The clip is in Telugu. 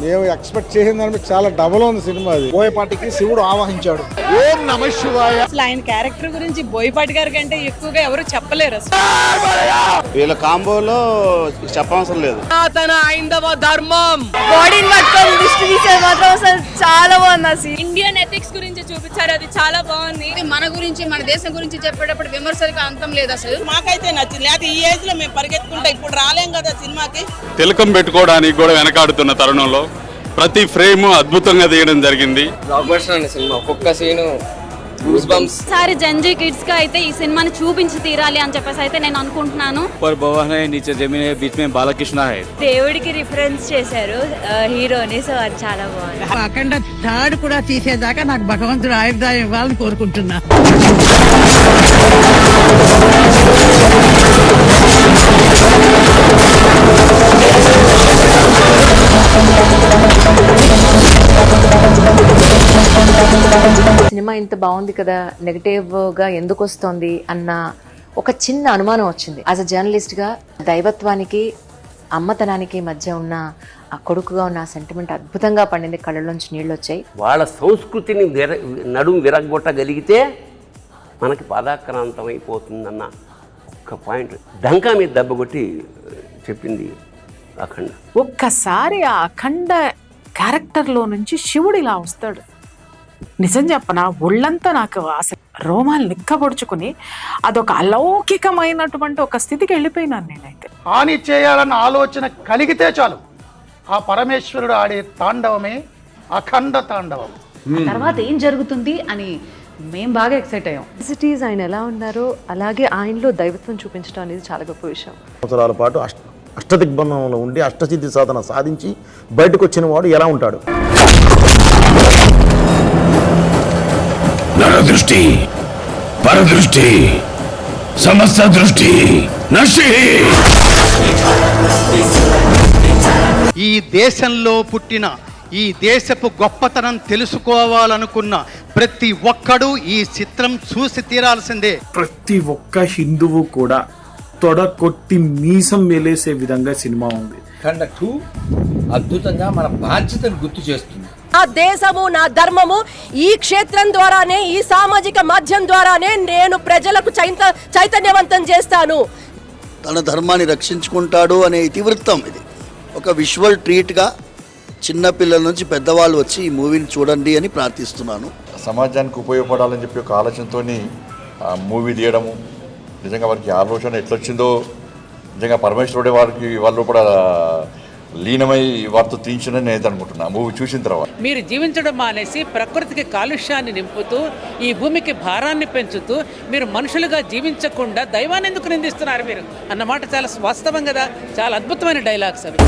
మేము ఎక్స్పెక్ట్ చేసిన దాని మీద చాలా డబల్ ఉంది సినిమా. అది బోయపాటికి శివుడు ఆవాహించాడు. ఓం నమః శివాయ. అసలు ఆయన క్యారెక్టర్ గురించి బోయపాటి గారి కంటే ఎక్కువగా ఎవరు చెప్పలేరు. వీళ్ళ కాంబోలో చెప్పవసరం లేదు. తన ఐందవ ధర్మం బాడీని పట్టుకొని దృష్టి తీసే మాత్రం అసలు చాలా బాగుంది. అసలు ఇండియన్ ఎథిక్స్ గురించి చూపించారు, అది చాలా బాగుంది. మన గురించి మన దేశం గురించి చెప్పేటప్పుడు విమర్శలకు అంతం లేదు. అసలు మాకైతే నచ్చింది. లేకపోతే ఈ ఏజ్ లో మేము పరిగెత్తుకుంటా ఇప్పుడు రాలేం కదా సినిమాకి. తిలకం పెట్టుకోవడానికి కూడా వెనకాడుతున్న తరుణంలో ప్రతి ఫ్రేమ్ అద్భుతంగా తీయడం జరిగింది. సినిమా ఒక్కొక్క సీను సారి జంజీ కిడ్స్ గా అయితే ఈ సినిమాని చూపించి తీరాలి అని చెప్పేసి అయితే నేను అనుకుంటున్నాను. దేవుడికి రిఫరెన్స్ చేశారు హీరోని, సో అది చాలా బాగుంది. అఖండ థర్డ్ కూడా తీసేదాకా నాకు భగవంతుడు ఆయుర్దాయం ఇవ్వాలని కోరుకుంటున్నా. సినిమా ఇంత బాగుంది కదా, నెగటివ్ గా ఎందుకు వస్తోంది అన్న ఒక చిన్న అనుమానం వచ్చింది. యాజ్ అ జర్నలిస్ట్ గా దైవత్వానికి అమ్మతనానికి మధ్య ఉన్న ఆ కొడుకుగా ఉన్న సెంటిమెంట్ అద్భుతంగా పండింది. కళ్ళలోంచి నీళ్ళు వచ్చాయి. వాళ్ళ సంస్కృతిని నడుము విరగొట్టగలిగితే మనకి పాదాక్రాంతం అయిపోతుందన్న ఒక్క పాయింట్ డంకా మీద దెబ్బ కొట్టి చెప్పింది అఖండ. ఒక్కసారి ఆ అఖండ క్యారెక్టర్లో నుంచి శివుడు ఇలా వస్తాడు. నిజం చెప్పనా, ఒళ్ళంతా నాకు అసలు రోమాలు నిక్కబొడుచుకుని అదొక అలౌకికమైనటువంటి ఒక స్థితికి వెళ్ళిపోయినాను నేనైతే. హాని చేయాలన్న ఆలోచన కలిగితే చాలు, ఆ పరమేశ్వరుడు ఆడే తాండవమే అఖండ తాండవం. తర్వాత ఏం జరుగుతుంది అని మేము బాగా ఎక్సైట్ అయ్యాం. సిటీస్ ఆయన ఎలా ఉన్నారో అలాగే ఆయనలో దైవత్వం చూపించడం అనేది చాలా గొప్ప విషయం. సంవత్సరాల పాటు అష్టదిగ్బంధంలో ఉండి అష్టసిద్ధి సాధన సాధించి బయటకు వచ్చిన వాడు ఎలా ఉంటాడు? నరదృష్టి, పరదృష్టి, సమస్త దృష్టి నశి. ఈ దేశంలో పుట్టిన, ఈ దేశపు గొప్పతనం తెలుసుకోవాలనుకున్న ప్రతి ఒక్కడు ఈ చిత్రం చూసి తీరాల్సిందే. ప్రతి ఒక్క హిందువు కూడా తొడ కొట్టి మీసం మేలేసే విధంగా సినిమా ఉంది. అఖండ 2 అద్భుతంగా మన బాధ్యతను గుర్తు చేస్తుంది. నా దేశము, నా ధర్మము, ఈ క్షేత్రం ద్వారానే, ఈ సామాజిక మాధ్యమం ద్వారానే నేను ప్రజలకు చైతన్యవంతం చేస్తాను. తన ధర్మాన్ని రక్షించుకుంటాడు అనే ఇతివృత్తం ఇది. ఒక విజువల్ ట్రీట్గా చిన్నపిల్లల నుంచి పెద్దవాళ్ళు వచ్చి ఈ మూవీని చూడండి అని ప్రార్థిస్తున్నాను. సమాజానికి ఉపయోగపడాలని చెప్పి ఒక ఆలోచనతో మూవీ తీయడము, నిజంగా వారికి ఆలోచన ఎట్లొచ్చిందో, నిజంగా పరమేశ్వరుడే వాళ్ళు కూడా లీనమై వారితో తీయించడని నేను అనుకుంటున్నా మూవీ చూసిన తర్వాత. మీరు జీవించడం మానేసి ప్రకృతికి కాలుష్యాన్ని నింపుతూ ఈ భూమికి భారాన్ని పెంచుతూ మీరు మనుషులుగా జీవించకుండా దైవాన్ని ఎందుకు నిందిస్తున్నారు మీరు అన్నమాట చాలా వాస్తవం కదా. చాలా అద్భుతమైన డైలాగ్స్ అవి.